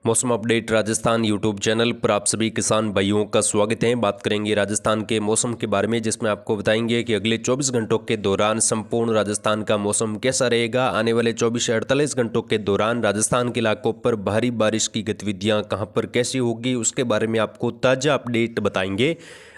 मौसम update Rajasthan YouTube channel पर आप सभी किसान भाइयों का स्वागत है। बात करेंगे राजस्थान के मौसम के बारे में, जिसमें आपको बताएंगे कि अगले 24 घंटों के दौरान संपूर्ण राजस्थान का मौसम कैसा रहेगा। आने वाले 24 से 48 घंटों के दौरान राजस्थान के इलाकों पर भारी बारिश की गतिविधियां कहां पर कैसी होगी, उसके बारे में आपको ताज़ा अपडेट बताएंगे।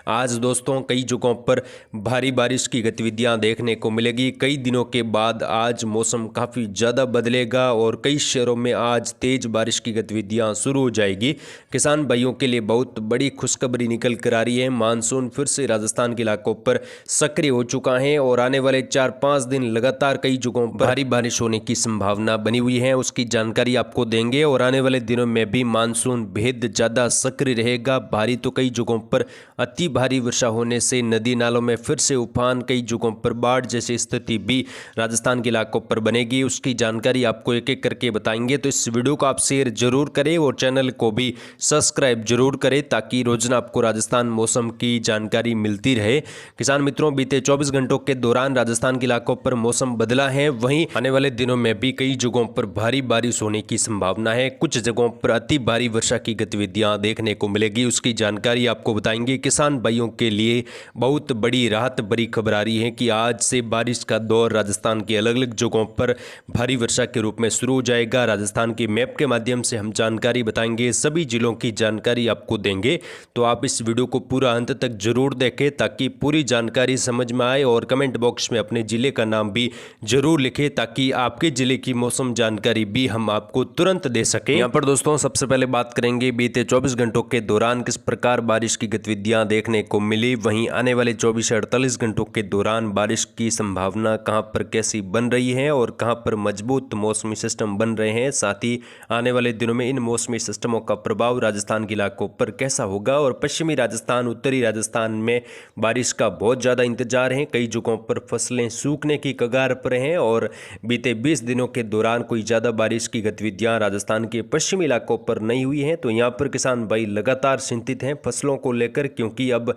आज दोस्तों कई जगहों पर भारी बारिश की गतिविधियां देखने को मिलेगी। कई दिनों के बाद आज मौसम काफ़ी ज़्यादा बदलेगा और कई शहरों में आज तेज़ बारिश की गतिविधियां शुरू हो जाएगी। किसान भाइयों के लिए बहुत बड़ी खुशखबरी निकल कर आ रही है। मानसून फिर से राजस्थान के इलाकों पर सक्रिय हो चुका है और आने वाले 4-5 दिन लगातार कई जगहों पर भारी बारिश होने की संभावना बनी हुई है। उसकी जानकारी आपको देंगे और आने वाले दिनों में भी मानसून बेहद ज़्यादा सक्रिय रहेगा। भारी तो कई जगहों पर अति भारी वर्षा होने से नदी नालों में फिर से उफान, कई जगहों पर बाढ़ जैसी स्थिति भी राजस्थान के इलाकों पर बनेगी। उसकी जानकारी आपको एक एक करके बताएंगे, तो इस वीडियो को आप शेयर जरूर करें और चैनल को भी सब्सक्राइब जरूर करें ताकि रोजाना आपको राजस्थान मौसम की जानकारी मिलती रहे। किसान मित्रों, बीते 24 घंटों के दौरान राजस्थान के इलाकों पर मौसम बदला है। वहीं आने वाले दिनों में भी कई जगहों पर भारी बारिश होने की संभावना है। कुछ जगहों पर अति भारी वर्षा की गतिविधियां देखने को मिलेगी। उसकी जानकारी आपको बताएंगे। किसान भाइयों के लिए बहुत बड़ी राहत भरी खबर आ रही है कि आज से बारिश का दौर राजस्थान के अलग अलग जगहों पर भारी वर्षा के रूप में शुरू हो जाएगा। राजस्थान के मैप के माध्यम से हम जानकारी बताएंगे, सभी जिलों की जानकारी आपको देंगे, तो आप इस वीडियो को पूरा अंत तक जरूर देखें ताकि पूरी जानकारी समझ में आए। और कमेंट बॉक्स में अपने जिले का नाम भी जरूर लिखें ताकि आपके जिले की मौसम जानकारी भी हम आपको तुरंत दे सकें। यहाँ पर दोस्तों सबसे पहले बात करेंगे बीते 24 घंटों के दौरान किस प्रकार बारिश की गतिविधियां देखने को मिली। वहीं आने वाले 24 से 48 घंटों के दौरान बारिश की संभावना कहां पर कैसी बन रही है और कहां पर मजबूत मौसमी सिस्टम बन रहे हैं। साथ ही आने वाले दिनों में इन मौसमी सिस्टमों का प्रभाव राजस्थान के इलाकों पर कैसा होगा। और पश्चिमी राजस्थान, उत्तरी राजस्थान में बारिश का बहुत ज़्यादा इंतजार है। कई जगहों पर फसलें सूखने की कगार पर हैं और बीते 20 दिनों के दौरान कोई ज़्यादा बारिश की गतिविधियाँ राजस्थान के पश्चिमी इलाकों पर नहीं हुई हैं। तो यहाँ पर किसान भाई लगातार चिंतित हैं फसलों को लेकर, क्योंकि अब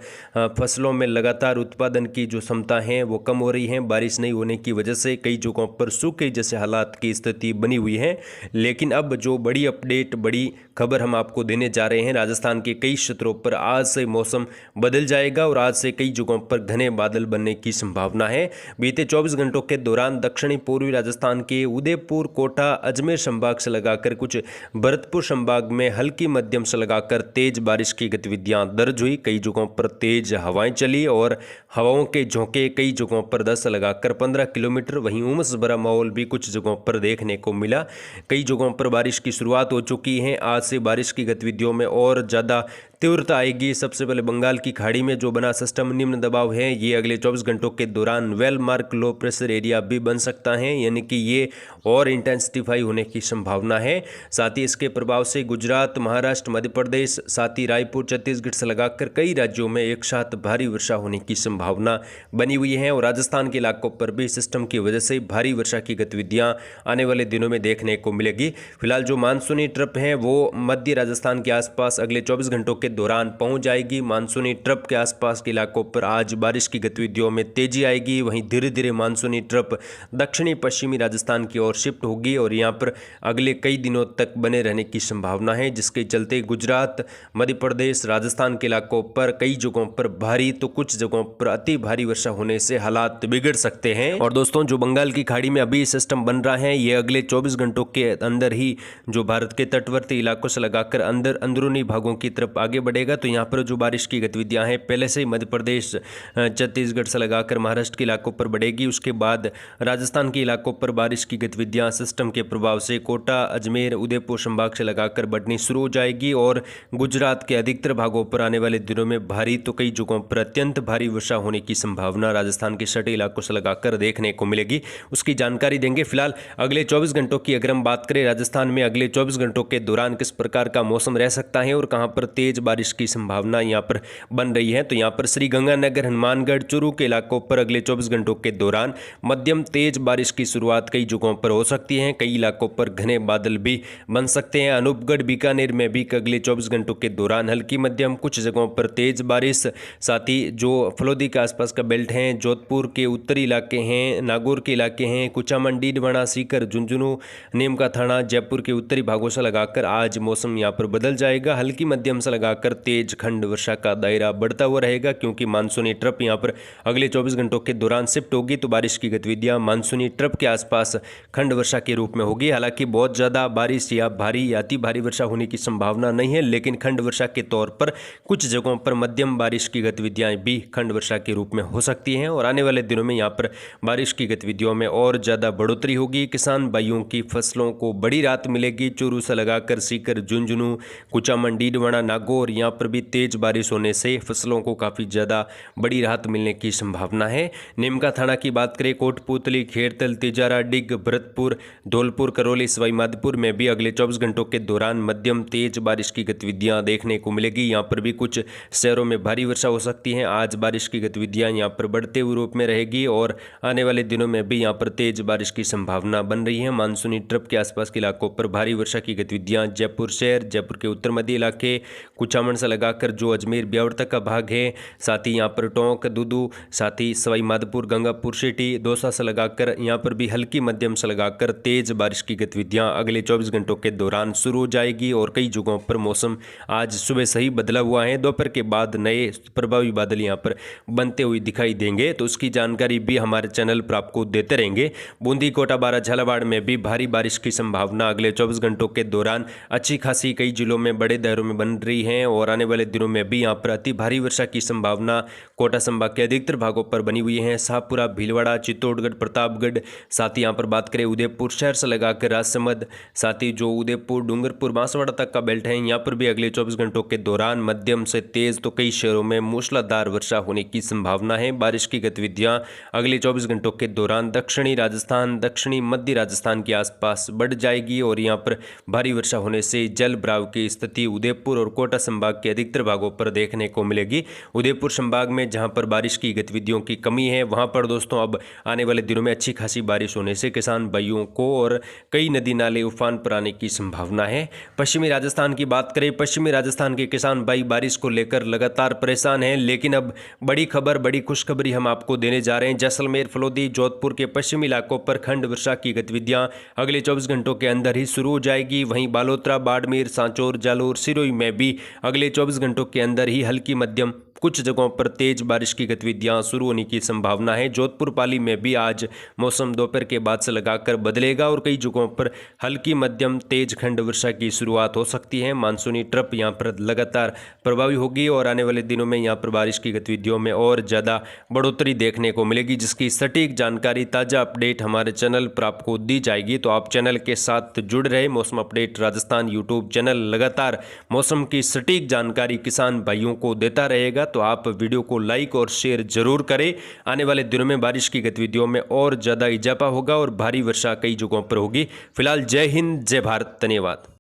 फसलों में लगातार उत्पादन की जो क्षमता है वो कम हो रही है। बारिश नहीं होने की वजह से कई जगहों पर सूखे जैसे हालात की स्थिति बनी हुई है। लेकिन अब जो बड़ी अपडेट, बड़ी खबर हम आपको देने जा रहे हैं, राजस्थान के कई क्षेत्रों पर आज से मौसम बदल जाएगा और आज से कई जगहों पर घने बादल बनने की संभावना है। बीते 24 घंटों के दौरान दक्षिणी पूर्वी राजस्थान के उदयपुर, कोटा, अजमेर संभाग से लगाकर कुछ भरतपुर संभाग में हल्की मध्यम से लगाकर तेज बारिश की गतिविधियां दर्ज हुई। कई जगहों पर तेज हवाएं चली और हवाओं के झोंके कई जगहों पर 10 से लगाकर 15 किलोमीटर। वहीं उमस भरा माहौल भी कुछ जगहों पर देखने को मिला। कई जगहों पर बारिश की शुरुआत हो चुकी है। आज से बारिश की गतिविधियों में और ज़्यादा तीव्रता आएगी। सबसे पहले बंगाल की खाड़ी में जो बना सिस्टम निम्न दबाव है, ये अगले 24 घंटों के दौरान well mark low pressure area भी बन सकता है, यानी कि ये और इंटेंसिफाई होने की संभावना है। साथ ही इसके प्रभाव से गुजरात, महाराष्ट्र, मध्य प्रदेश, साथ ही रायपुर, छत्तीसगढ़ से लगाकर कई राज्यों में एक साथ भारी वर्षा होने की संभावना बनी हुई है। और राजस्थान के इलाकों पर भी सिस्टम की वजह से भारी वर्षा की गतिविधियां आने वाले दिनों में देखने को मिलेगी। फिलहाल जो मानसूनी ट्रप है वो मध्य राजस्थान के आसपास अगले 24 घंटों के दौरान पहुंच जाएगी। मानसूनी ट्रप के आसपास के इलाकों पर आज बारिश की गतिविधियों में तेजी आएगी। वहीं धीरे धीरे मानसूनी ट्रप दक्षिणी पश्चिमी राजस्थान की ओर शिफ्ट होगी और यहां पर अगले कई दिनों तक बने रहने की संभावना है, जिसके चलते गुजरात, मध्य प्रदेश, राजस्थान के इलाकों पर कई जगहों पर भारी तो कुछ जगहों पर अति भारी वर्षा होने से हालात बिगड़ सकते हैं। और दोस्तों जो बंगाल की खाड़ी में अभी सिस्टम बन रहा है, ये अगले 24 घंटों के अंदर ही जो भारत के तटवर्ती इलाकों से लगाकर अंदरूनी भागों की तरफ आगे बढ़ेगा। तो यहाँ पर जो बारिश की गतिविधियाँ हैं पहले से ही मध्य प्रदेश, छत्तीसगढ़ से लगाकर महाराष्ट्र के इलाकों पर बढ़ेगी। उसके बाद राजस्थान के इलाकों पर बारिश की गतिविधियाँ सिस्टम के प्रभाव से कोटा, अजमेर, उदयपुर संभाग से लगाकर बढ़नी शुरू हो जाएगी और गुजरात के अधिकतर भागों पर आने वाले दिनों में भारी तो कई जगहों पर अत्यंत भारी वर्षा होने की संभावना राजस्थान के सटे इलाकों से लगाकर देखने को मिलेगी। उसकी जानकारी देंगे। फिलहाल अगले 24 घंटों की अगर हम बात करें, राजस्थान में अगले 24 घंटों के दौरान किस प्रकार का मौसम रह सकता है और कहां पर तेज बारिश की संभावना यहाँ पर बन रही है। तो यहाँ पर श्रीगंगानगर, हनुमानगढ़, चूरू के इलाकों पर अगले 24 घंटों के दौरान मध्यम तेज बारिश की शुरुआत कई जगहों पर हो सकती है। कई इलाकों पर घने बादल भी बन सकते हैं। अनूपगढ़, बीकानेर में भी अगले 24 घंटों के दौरान हल्की मध्यम, कुछ जगहों पर तेज बारिश। साथ ही जो फलोदी के आसपास का बेल्ट है, जोधपुर के उत्तरी इलाके हैं, नागौर के इलाके हैं, कुचामन, डीडवाना, सीकर, झुंझुनू, नीमका थाना, जयपुर के उत्तरी भागों से लगाकर आज मौसम यहाँ पर बदल जाएगा। हल्की मध्यम से लगाकर तेज खंड वर्षा का दायरा बढ़ता हुआ रहेगा, क्योंकि मानसूनी ट्रप यहाँ पर अगले 24 घंटों के दौरान शिफ्ट होगी। तो बारिश की गतिविधियां मानसूनी ट्रप के आसपास खंड वर्षा के रूप में होगी। हालांकि बहुत ज़्यादा बारिश या भारी या अति भारी वर्षा होने की संभावना नहीं है, लेकिन खंड वर्षा के तौर पर कुछ जगहों पर मध्यम बारिश की गतिविधियां भी खंड वर्षा के रूप में हो सकती हैं। और आने वाले दिनों में यहाँ पर बारिश की गतिविधियों में और ज़्यादा बढ़ोतरी होगी। किसान भाइयों की फसलों को बड़ी राहत मिलेगी। चूरू से लगाकर सीकर, झुंझुनू, कुचामन, डीडवाना, नागौर, यहाँ पर भी तेज बारिश होने से फसलों को काफ़ी ज़्यादा बड़ी राहत मिलने की संभावना है। नीमका थाना की बात करें, कोटपूतली, खेड़तल, तिजारा, डिग, भरतपुर, धौलपुर, करौली, सवाई माधोपुर में भी अगले 24 घंटों के दौरान मध्यम तेज बारिश की गतिविधियां देखने को मिलेगी। यहाँ पर भी कुछ शहरों में भारी वर्षा हो सकती है। आज बारिश की गतिविधियां यहाँ पर बढ़ते हुए रूप में रहेगी और आने वाले दिनों में भी यहाँ पर तेज बारिश की संभावना बन रही है। मानसूनी ट्रप के आसपास के इलाकों पर भारी वर्षा की गतिविधियां जयपुर शहर, जयपुर के उत्तर मध्य इलाके, कुचामन से लगाकर जो अजमेर ब्यावर तक का भाग है, साथ ही यहाँ पर टोंक, दूदू, साथ ही सवाई माधोपुर, गंगापुर सिटी, दौसा से लगाकर यहाँ पर भी हल्की मध्यम से लगाकर तेज बारिश की गतिविधियां अगले 24 घंटों के दौरान शुरू हो जाएगी। और कई जगहों पर मौसम आज सुबह से ही बदला हुआ है। दोपहर के बाद नए प्रभावी बादल यहाँ पर बनते हुए दिखाई देंगे, तो उसकी जानकारी भी हमारे चैनल पर आपको देते रहेंगे। बूंदी, कोटा, बारा, झालावाड़ में भी भारी बारिश की संभावना अगले 24 घंटों के दौरान अच्छी खासी कई जिलों में बड़े दायरों में बन रही है। और आने वाले दिनों में भी यहाँ पर अति भारी वर्षा की संभावना कोटा संभाग के अधिकतर भागों पर बनी हुई है। शाहपुरा, भीलवाड़ा, चित्तौड़गढ़, प्रतापगढ़, साथ ही यहाँ पर बात करें उदयपुर शहर से लगाकर राजसमंद, साथ ही जो उदयपुर, डूंगरपुर, बांसवाड़ा तक का बेल्ट है, यहाँ पर भी अगले 24 घंटों के दौरान मध्यम से तेज तो कई शहरों में मूसलाधार वर्षा होने की संभावना है। बारिश की गतिविधियां अगले 24 घंटों के दौरान दक्षिणी राजस्थान, दक्षिणी मध्य राजस्थान के आसपास बढ़ जाएगी और यहाँ पर भारी वर्षा होने से जल भराव की स्थिति उदयपुर और कोटा संभाग के अधिकतर भागों पर देखने को मिलेगी। उदयपुर संभाग में जहाँ पर बारिश की गतिविधियों की कमी है, वहाँ पर दोस्तों अब आने वाले दिनों में अच्छी खासी बारिश होने से किसान भाइयों को और कई नदी नाले उफान पर आने की संभावना है। पश्चिमी राजस्थान की बात करें, पश्चिमी राजस्थान के किसान भाई बारिश को लेकर लगातार परेशान हैं, लेकिन अब बड़ी खबर, बड़ी खुशखबरी हम आपको देने जा रहे हैं। जैसलमेर, फलोदी, जोधपुर के पश्चिमी इलाकों पर खंड वर्षा की गतिविधियां अगले 24 घंटों के अंदर ही शुरू हो जाएगी। वहीं बालोतरा, बाड़मेर, सांचौर, जालोर, सिरोही में भी अगले 24 घंटों के अंदर ही हल्की मध्यम कुछ जगहों पर तेज बारिश की गतिविधियां शुरू होने की संभावना है। जोधपुर, पाली में भी आज मौसम दोपहर के बाद से लगाकर बदलेगा और कई जगहों पर हल्की मध्यम तेज खंड वर्षा की शुरुआत हो सकती है। मानसूनी ट्रप यहां पर लगातार प्रभावी होगी और आने वाले दिनों में यहां पर बारिश की गतिविधियों में और ज़्यादा बढ़ोतरी देखने को मिलेगी, जिसकी सटीक जानकारी, ताज़ा अपडेट हमारे चैनल पर आपको दी जाएगी। तो आप चैनल के साथ जुड़ रहे। मौसम अपडेट राजस्थान यूट्यूब चैनल लगातार मौसम की सटीक जानकारी किसान भाइयों को देता रहेगा, तो आप वीडियो को लाइक और शेयर जरूर करें। आने वाले दिनों में बारिश की गतिविधियों में और ज़्यादा इजाफा होगा और भारी वर्षा कई जगहों पर होगी। फिलहाल जय हिंद, जय भारत, धन्यवाद।